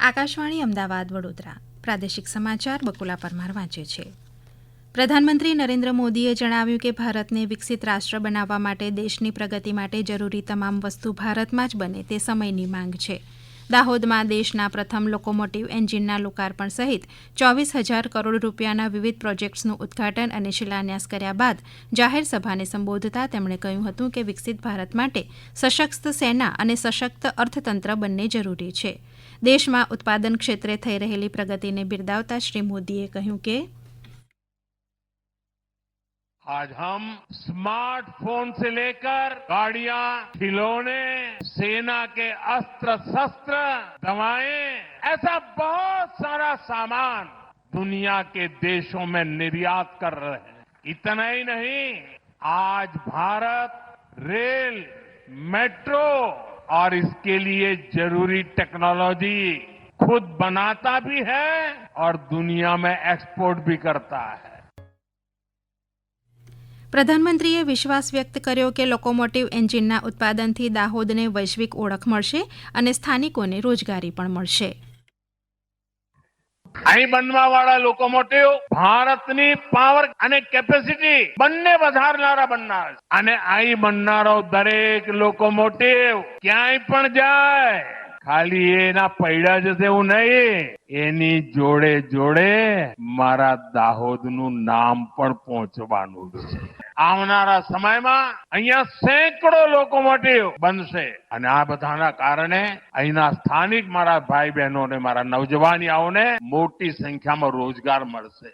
આકાશવાણી અમદાવાદ વડોદરા પ્રાદેશિક સમાચાર બકુલા પરમાર વાંચે છે. પ્રધાનમંત્રી નરેન્દ્ર મોદીએ જણાવ્યું કે ભારતને વિકસિત રાષ્ટ્ર બનાવવા માટે દેશની પ્રગતિ માટે જરૂરી તમામ વસ્તુ ભારતમાં જ બને તે સમયની માંગ છે. દાહોદમાં દેશના પ્રથમ લોકોમોટિવ એન્જિનના લોકાર્પણ સહિત 24,000 કરોડ રૂપિયાના વિવિધ પ્રોજેક્ટ્સનું ઉદ્ઘાટન અને શિલાન્યાસ કર્યા બાદ જાહેર સભાને સંબોધતા તેમણે કહ્યું હતું કે વિકસિત ભારત માટે સશક્ત સેના અને સશક્ત અર્થતંત્ર બંને જરૂરી છે. દેશમાં ઉત્પાદન ક્ષેત્રે થઈ રહેલી પ્રગતિને બિરદાવતા શ્રી મોદીએ કહ્યું કે आज हम स्मार्टफोन से लेकर गाड़ियां, खिलौने, सेना के अस्त्र शस्त्र, दवाएं, ऐसा बहुत सारा सामान दुनिया के देशों में निर्यात कर रहे हैं. इतना ही नहीं, आज भारत रेल, मेट्रो और इसके लिए जरूरी टेक्नोलॉजी खुद बनाता भी है और दुनिया में एक्सपोर्ट भी करता है. પ્રધાનમંત્રીએ વિશ્વાસ વ્યક્ત કર્યો કે લોકોમોટિવ એન્જિનના ઉત્પાદનથી દાહોદને વૈશ્વિક ઓળખ મળશે અને સ્થાનિકોને રોજગારી પણ મળશે. અહીં બનવાવાળા લોકોમોટિવ ભારતની પાવર અને કેપેસિટી બંને વધારનારા બનનાર છે અને અહીં બનનારો દરેક લોકોમોટિવ ક્યાંય પણ જાય ખાલી એના પૈડા જશે એવું નહીં, એની જોડે જોડે મારા દાહોદનું નામ પણ પહોંચવાનું છે. આવનારા સમયમાં અહીંયા સેંકડો લોકોમોટિવ બનશે અને આ બધાના કારણે અહીંના સ્થાનિક મારા ભાઈ બહેનોને, મારા નવજવાનિયાઓને મોટી સંખ્યામાં રોજગાર મળશે.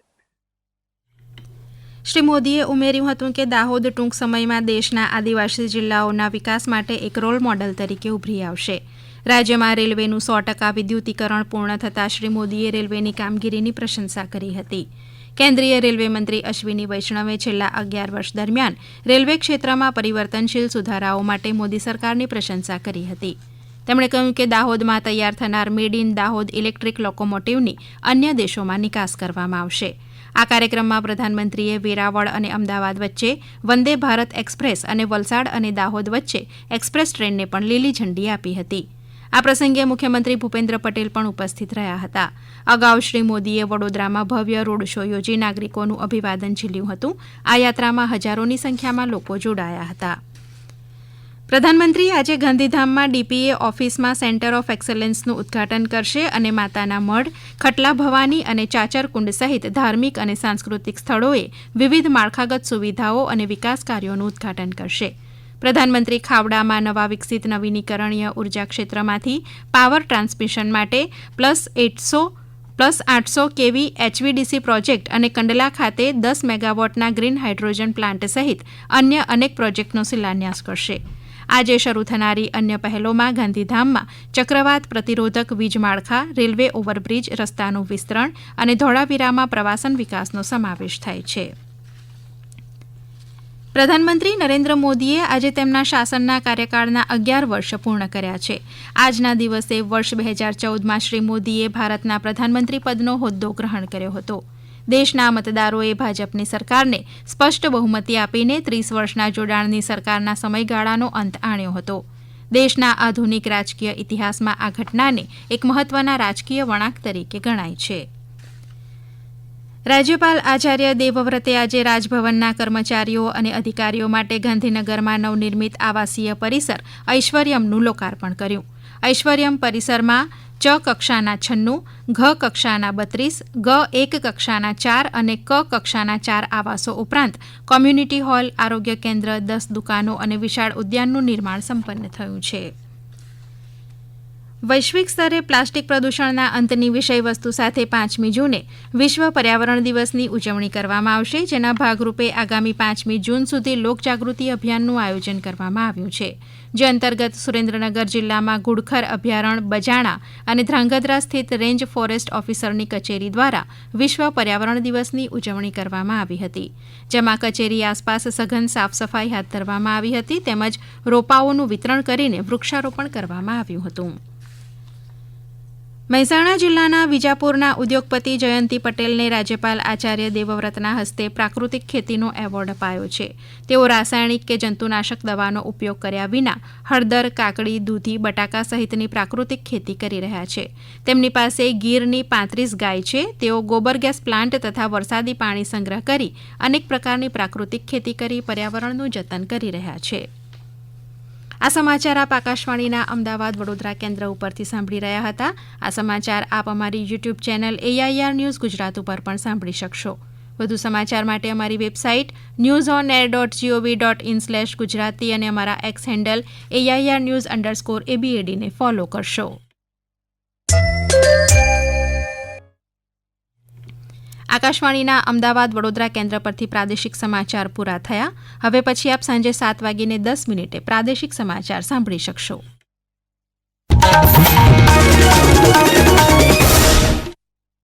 શ્રી મોદીએ ઉમેર્યું હતું કે દાહોદ ટૂંક સમયમાં દેશના આદિવાસી જિલ્લાઓના વિકાસ માટે એક રોલ મોડલ તરીકે ઉભરી આવશે. રાજ્યમાં રેલવેનું 100% વિદ્યુતીકરણ પૂર્ણ થતાં શ્રી મોદીએ રેલવેની કામગીરીની પ્રશંસા કરી હતી. કેન્દ્રીય રેલવે મંત્રી અશ્વિની વૈષ્ણવે છેલ્લા 11 વર્ષ દરમિયાન રેલવે ક્ષેત્રમાં પરિવર્તનશીલ સુધારાઓ માટે મોદી સરકારની પ્રશંસા કરી હતી. તેમણે કહ્યું કે દાહોદમાં તૈયાર થનાર મેડ ઇન દાહોદ ઇલેક્ટ્રિક લોકોમોટિવની અન્ય દેશોમાં નિકાસ કરવામાં આવશે. આ કાર્યક્રમમાં પ્રધાનમંત્રીએ વેરાવળ અને અમદાવાદ વચ્ચે વંદે ભારત એક્સપ્રેસ અને વલસાડ અને દાહોદ વચ્ચે એક્સપ્રેસ ટ્રેનને પણ લીલી ઝંડી આપી હતી. આ પ્રસંગે મુખ્યમંત્રી ભૂપેન્દ્ર પટેલ પણ ઉપસ્થિત રહ્યા હતા. અગાઉ શ્રી મોદીએ વડોદરામાં ભવ્ય રોડ શો યોજી નાગરિકોનું અભિવાદન ઝીલ્યું હતું. આ યાત્રામાં હજારોની સંખ્યામાં લોકો જોડાયા હતા. પ્રધાનમંત્રી આજે ગાંધીધામમાં ડીપીએ ઓફિસમાં સેન્ટર ઓફ એક્સલન્સનું ઉદ્ઘાટન કરશે અને માતાના મઢ, ખટલા ભવાની અને ચાચરકુંડ સહિત ધાર્મિક અને સાંસ્કૃતિક સ્થળોએ વિવિધ માળખાગત સુવિધાઓ અને વિકાસ કાર્યોનું ઉદ્ઘાટન કરશે. પ્રધાનમંત્રી ખાવડામાં નવા વિકસિત નવીનીકરણીય ઉર્જા ક્ષેત્રમાંથી પાવર ટ્રાન્સમિશન માટે +800 કેવી HVDC પ્રોજેક્ટ અને કંડલા ખાતે 10 મેગાવોટના ગ્રીન હાઇડ્રોજન પ્લાન્ટ સહિત અન્ય અનેક પ્રોજેક્ટનો શિલાન્યાસ કરશે. આજે શરૂ થનારી અન્ય પહેલોમાં ગાંધીધામમાં ચક્રવાત પ્રતિરોધક વીજ માળખા, રેલવે ઓવરબ્રિજ, રસ્તાનું વિસ્તરણ અને ધોળાવીરામાં પ્રવાસન વિકાસનો સમાવેશ થાય છે. પ્રધાનમંત્રી નરેન્દ્ર મોદીએ આજે તેમના શાસનના કાર્યકાળના 11 વર્ષ પૂર્ણ કર્યા છે. આજના દિવસે વર્ષ 2014માં શ્રી મોદીએ ભારતના પ્રધાનમંત્રી પદનો હોદ્દો ગ્રહણ કર્યો હતો. દેશના મતદારોએ ભાજપની સરકારને સ્પષ્ટ બહુમતી આપીને 30 વર્ષના જોડાણની સરકારના સમયગાળાનો અંત આણ્યો હતો. દેશના આધુનિક રાજકીય ઇતિહાસમાં આ ઘટનાને એક મહત્વના રાજકીય વળાંક તરીકે ગણાય છે. રાજ્યપાલ આચાર્ય દેવવ્રતે આજે રાજભવનના કર્મચારીઓ અને અધિકારીઓ માટે ગાંધીનગરમાં નવનિર્મિત આવાસીય પરિસર ઐશ્વર્યમનું લોકાર્પણ કર્યું. ઐશ્વર્યમ પરિસરમાં ચ કક્ષાના 96, ઘ કક્ષાના 32, ગ1 કક્ષાના 4 અને ક કક્ષાના 4 આવાસો ઉપરાંત કોમ્યુનિટી હોલ, આરોગ્ય કેન્દ્ર, 10 દુકાનો અને વિશાળ ઉદ્યાનનું નિર્માણ સંપન્ન થયું છે. વૈશ્વિક સ્તરે પ્લાસ્ટિક પ્રદૂષણના અંતની વિષયવસ્તુ સાથે 5મી જૂને વિશ્વ પર્યાવરણ દિવસની ઉજવણી કરવામાં આવશે, જેના ભાગરૂપે આગામી 5મી જૂન સુધી લોકજાગૃતિ અભિયાનનું આયોજન કરવામાં આવ્યું છે. જે અંતર્ગત સુરેન્દ્રનગર જિલ્લામાં ગુડખર અભયારણ્ય, બજાણા અને ધ્રાંગધ્રા સ્થિત રેન્જ ફોરેસ્ટ ઓફિસરની કચેરી દ્વારા વિશ્વ પર્યાવરણ દિવસની ઉજવણી કરવામાં આવી હતી. જેમાં કચેરી આસપાસ સઘન સાફ સફાઈ હાથ ધરવામાં આવી હતી તેમજ રોપાઓનું વિતરણ કરીને વૃક્ષારોપણ કરવામાં આવ્યું હતું. મહેસાણા જિલ્લાના વિજાપુરના ઉદ્યોગપતિ જયંતિ પટેલને રાજ્યપાલ આચાર્ય દેવવ્રતના હસ્તે પ્રાકૃતિક ખેતીનો એવોર્ડ અપાયો છે. તેઓ રાસાયણિક કે જંતુનાશક દવાનો ઉપયોગ કર્યા વિના હળદર, કાકડી, દૂધી, બટાકા સહિતની પ્રાકૃતિક ખેતી કરી રહ્યા છે. તેમની પાસે ગીરની 35 ગાય છે. તેઓ ગોબર ગેસ પ્લાન્ટ તથા વરસાદી પાણી સંગ્રહ કરી અનેક પ્રકારની પ્રાકૃતિક ખેતી કરી પર્યાવરણનું જતન કરી રહ્યા છે. આ સમાચાર આપ આકાશવાણીના અમદાવાદ વડોદરા કેન્દ્ર ઉપરથી સાંભળી રહ્યા હતા. આ સમાચાર આપ અમારી YouTube channel AIR news Gujarat ઉપર પણ સાંભળી શકશો. વધુ સમાચાર માટે અમારી વેબસાઇટ newsonair.gov.in/gujarati અને અમારા એક્સ હેન્ડલ AIR_news_ABAD ને ફોલો કરશો. આકાશવાણીના અમદાવાદ વડોદરા કેન્દ્ર પરથી પ્રાદેશિક સમાચાર પૂરા થયા. હવે પછી આપ સાંજે 7:10 પ્રાદેશિક સમાચાર સાંભળી શકશો.